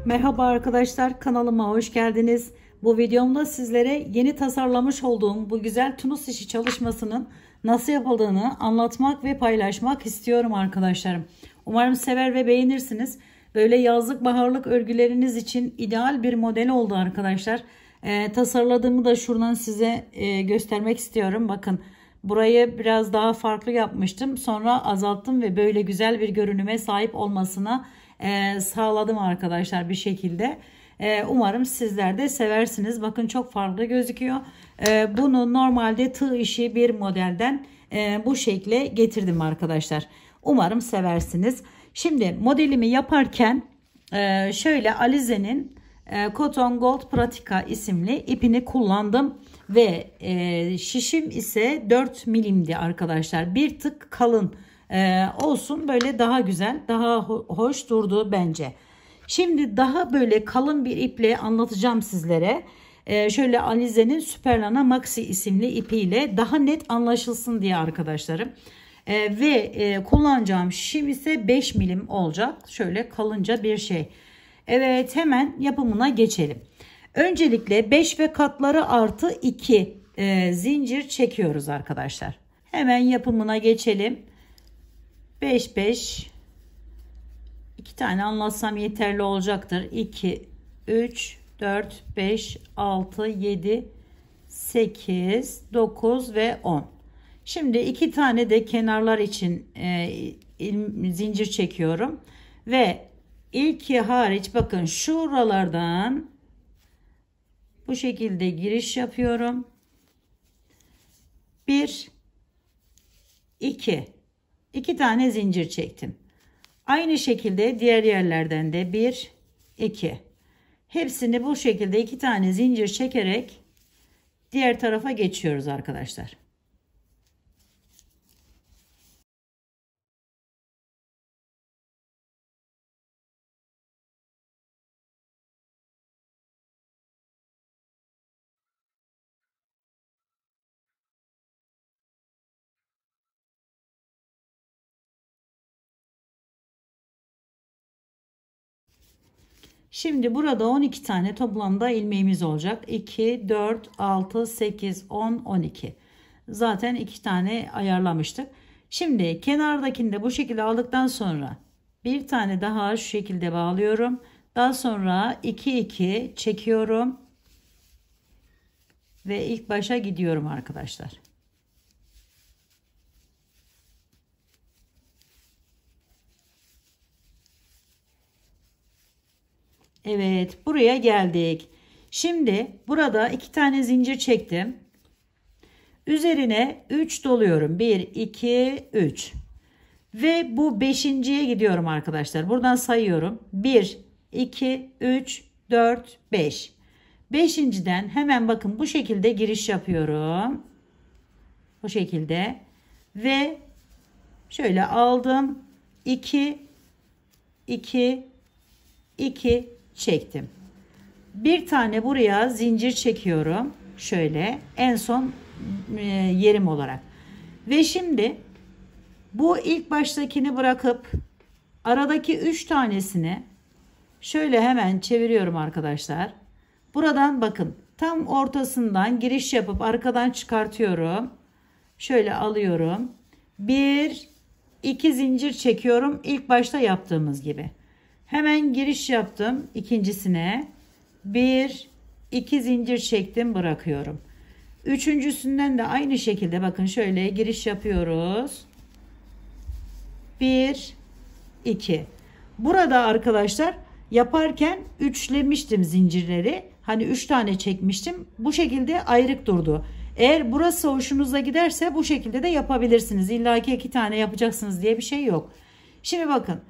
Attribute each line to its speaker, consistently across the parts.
Speaker 1: Merhaba arkadaşlar, kanalıma hoş geldiniz. Bu videomda sizlere yeni tasarlamış olduğum bu güzel tunus işi çalışmasının nasıl yapıldığını anlatmak ve paylaşmak istiyorum arkadaşlarım. Umarım sever ve beğenirsiniz. Böyle yazlık baharlık örgüleriniz için ideal bir model oldu arkadaşlar. Tasarladığımı da şuradan size göstermek istiyorum. Bakın, burayı biraz daha farklı yapmıştım. Sonra azalttım ve böyle güzel bir görünüme sahip olmasına sağladım arkadaşlar bir şekilde. Umarım sizler de seversiniz. Bakın, çok farklı gözüküyor. Bunu normalde tığ işi bir modelden bu şekle getirdim arkadaşlar. Umarım seversiniz. Şimdi modelimi yaparken şöyle Alize'nin Cotton Gold Pratica isimli ipini kullandım ve şişim ise 4 milimdi arkadaşlar. Bir tık kalın olsun, böyle daha güzel, daha hoş durdu bence. Şimdi daha böyle kalın bir iple anlatacağım sizlere. Şöyle Alize'nin Superlana Maxi isimli ipiyle daha net anlaşılsın diye arkadaşlarım. Ve kullanacağım şişim ise 5 milim olacak. Şöyle kalınca bir şey. Evet, hemen yapımına geçelim. Öncelikle 5 ve katları artı 2 zincir çekiyoruz arkadaşlar. Hemen yapımına geçelim. 5 5 2 tane anlatsam yeterli olacaktır. 2 3 4 5 6 7 8 9 ve 10. Şimdi 2 tane de kenarlar için zincir çekiyorum ve ilki hariç bakın şuralardan bu şekilde giriş yapıyorum. 1 2 tane zincir çektim. Aynı şekilde diğer yerlerden de 1 2 hepsini bu şekilde 2 tane zincir çekerek diğer tarafa geçiyoruz arkadaşlar. Şimdi burada 12 tane toplamda ilmeğimiz olacak. 2, 4, 6, 8, 10, 12. Zaten 2 tane ayarlamıştık. Şimdi kenardakini de bu şekilde aldıktan sonra bir tane daha şu şekilde bağlıyorum. Daha sonra 2, 2 çekiyorum. Ve ilk başa gidiyorum arkadaşlar. Evet, buraya geldik. Şimdi burada 2 tane zincir çektim. Üzerine 3 doluyorum. 1 2 3. Ve bu 5.'ye gidiyorum arkadaşlar. Buradan sayıyorum. 1 2 3 4 5. 5.'den hemen bakın bu şekilde giriş yapıyorum. Bu şekilde ve şöyle aldım. 2 2 2 çektim. Bir tane buraya zincir çekiyorum. Şöyle en son yerim olarak. Ve şimdi bu ilk baştakini bırakıp aradaki 3 tanesini şöyle hemen çeviriyorum arkadaşlar. Buradan bakın tam ortasından giriş yapıp arkadan çıkartıyorum. Şöyle alıyorum. 1 2 zincir çekiyorum. İlk başta yaptığımız gibi. Hemen giriş yaptım ikincisine. 1 2 zincir çektim, bırakıyorum. Üçüncüsünden de aynı şekilde bakın şöyle giriş yapıyoruz. 1 2. Burada arkadaşlar yaparken üçlemiştim zincirleri. Hani 3 tane çekmiştim. Bu şekilde ayrık durdu. Eğer burası hoşunuza giderse bu şekilde de yapabilirsiniz. İlla ki 2 tane yapacaksınız diye bir şey yok. Şimdi bakın.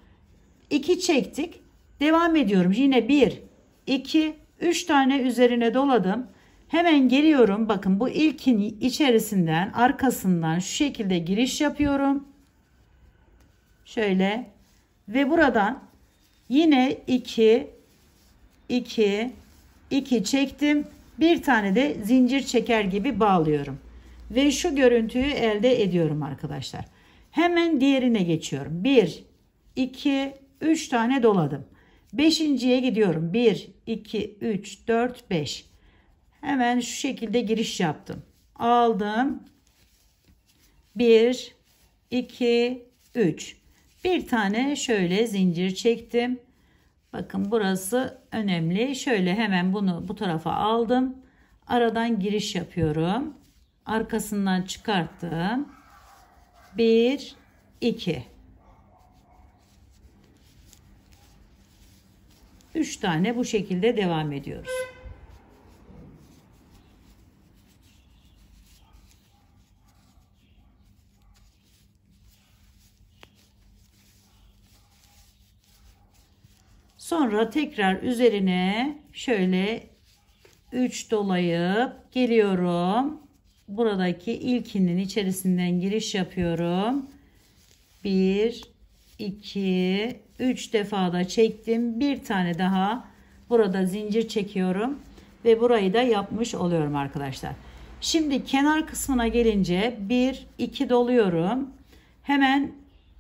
Speaker 1: 2 çektik. Devam ediyorum. Yine 1, 2, 3 tane üzerine doladım. Hemen geliyorum. Bakın bu ilkin içerisinden arkasından şu şekilde giriş yapıyorum. Şöyle. Ve buradan yine 2, 2, 2 çektim. Bir tane de zincir çeker gibi bağlıyorum. Ve şu görüntüyü elde ediyorum arkadaşlar. Hemen diğerine geçiyorum. 1, 2, 3 tane doladım. Beşinciye gidiyorum. 1, 2, 3, 4, 5. Hemen şu şekilde giriş yaptım. Aldım. 1, 2, 3. Bir tane şöyle zincir çektim. Bakın burası önemli. Şöyle hemen bunu bu tarafa aldım. Aradan giriş yapıyorum. Arkasından çıkarttım. 1, 2. 3 tane bu şekilde devam ediyoruz. Sonra tekrar üzerine şöyle 3 dolayıp geliyorum. Buradaki ilkinin içerisinden giriş yapıyorum. 1, 2, 3 defa da çektim. Bir tane daha burada zincir çekiyorum. Ve burayı da yapmış oluyorum arkadaşlar. Şimdi kenar kısmına gelince 1, 2 doluyorum. Hemen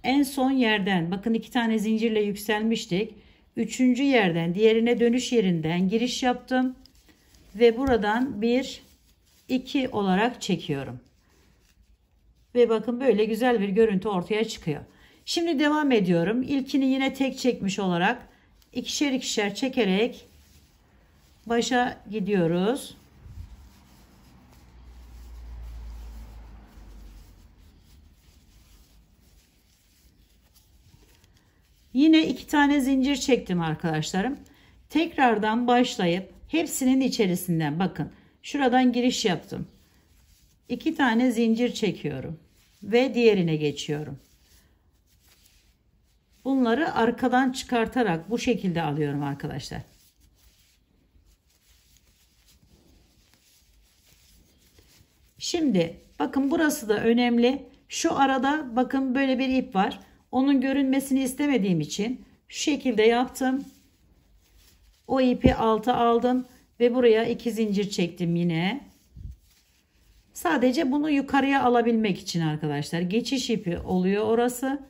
Speaker 1: en son yerden bakın 2 tane zincirle yükselmiştik. Üçüncü yerden diğerine dönüş yerinden giriş yaptım. Ve buradan 1, 2 olarak çekiyorum. Ve bakın böyle güzel bir görüntü ortaya çıkıyor. Şimdi devam ediyorum. İlkini yine tek çekmiş olarak ikişer ikişer çekerek başa gidiyoruz. Yine 2 tane zincir çektim arkadaşlarım. Tekrardan başlayıp hepsinin içerisinden bakın şuradan giriş yaptım. 2 tane zincir çekiyorum ve diğerine geçiyorum. Bunları arkadan çıkartarak bu şekilde alıyorum arkadaşlar. Şimdi bakın burası da önemli. Şu arada bakın böyle bir ip var. Onun görünmesini istemediğim için şu şekilde yaptım. O ipi alta aldım ve buraya 2 zincir çektim yine. Sadece bunu yukarıya alabilmek için arkadaşlar. Geçiş ipi oluyor orası.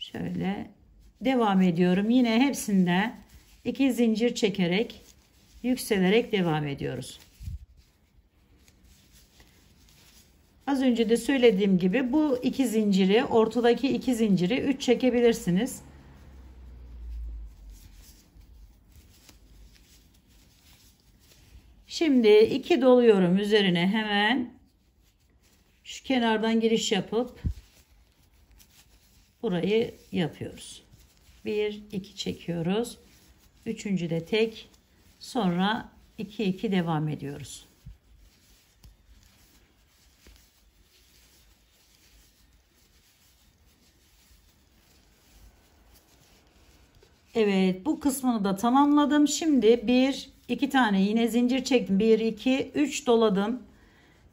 Speaker 1: Şöyle devam ediyorum. Yine hepsinde 2 zincir çekerek yükselerek devam ediyoruz. Az önce de söylediğim gibi bu 2 zinciri, ortadaki 2 zinciri 3 çekebilirsiniz. Şimdi 2 doluyorum üzerine hemen şu kenardan giriş yapıp burayı yapıyoruz. 1, 2 çekiyoruz. Üçüncü de tek. Sonra 2, 2 devam ediyoruz. Evet, bu kısmını da tamamladım. Şimdi 1, 2 tane yine zincir çektim. 1, 2, 3 doladım.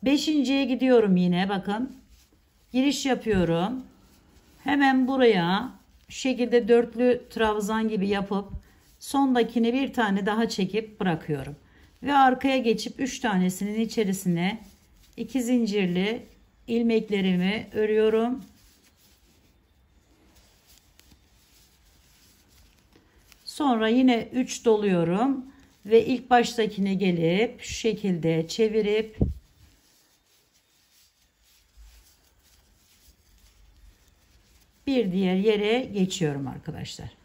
Speaker 1: Beşinciye gidiyorum yine. Bakın. Giriş yapıyorum. Hemen buraya şu şekilde dörtlü trabzan gibi yapıp sondakini bir tane daha çekip bırakıyorum. Ve arkaya geçip 3 tanesinin içerisine 2 zincirli ilmeklerimi örüyorum. Sonra yine 3 doluyorum ve ilk baştakine gelip şu şekilde çevirip bir diğer yere geçiyorum arkadaşlar.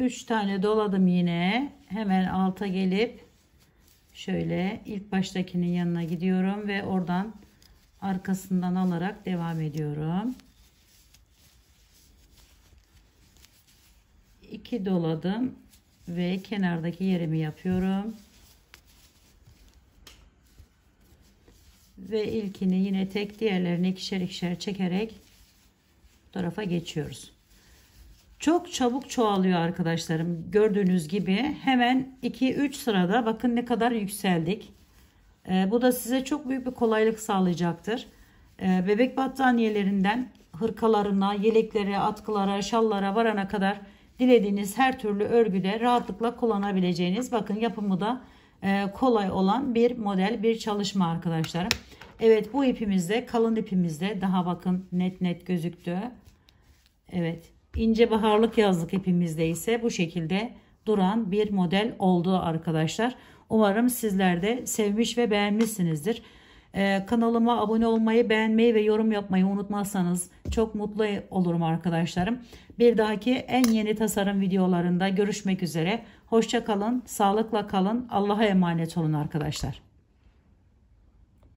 Speaker 1: Üç tane doladım yine. Hemen alta gelip şöyle ilk baştakinin yanına gidiyorum ve oradan arkasından alarak devam ediyorum. 2 doladım ve kenardaki yerimi yapıyorum. Ve ilkini yine tek, diğerlerini ikişer ikişer çekerek bu tarafa geçiyoruz. Çok çabuk çoğalıyor arkadaşlarım. Gördüğünüz gibi hemen 2-3 sırada bakın ne kadar yükseldik. Bu da size çok büyük bir kolaylık sağlayacaktır. Bebek battaniyelerinden hırkalarına, yeleklere, atkılara, şallara varana kadar dilediğiniz her türlü örgüde rahatlıkla kullanabileceğiniz, bakın yapımı da kolay olan bir model, bir çalışma arkadaşlarım. Evet, bu ipimizde, kalın ipimizde, daha bakın net gözüktü. Evet, ince baharlık yazlık ipimizde ise bu şekilde duran bir model oldu arkadaşlar. Umarım sizler de sevmiş ve beğenmişsinizdir. Kanalıma abone olmayı, beğenmeyi ve yorum yapmayı unutmazsanız çok mutlu olurum arkadaşlarım. Bir dahaki en yeni tasarım videolarında görüşmek üzere. Hoşça kalın, sağlıkla kalın, Allah'a emanet olun arkadaşlar.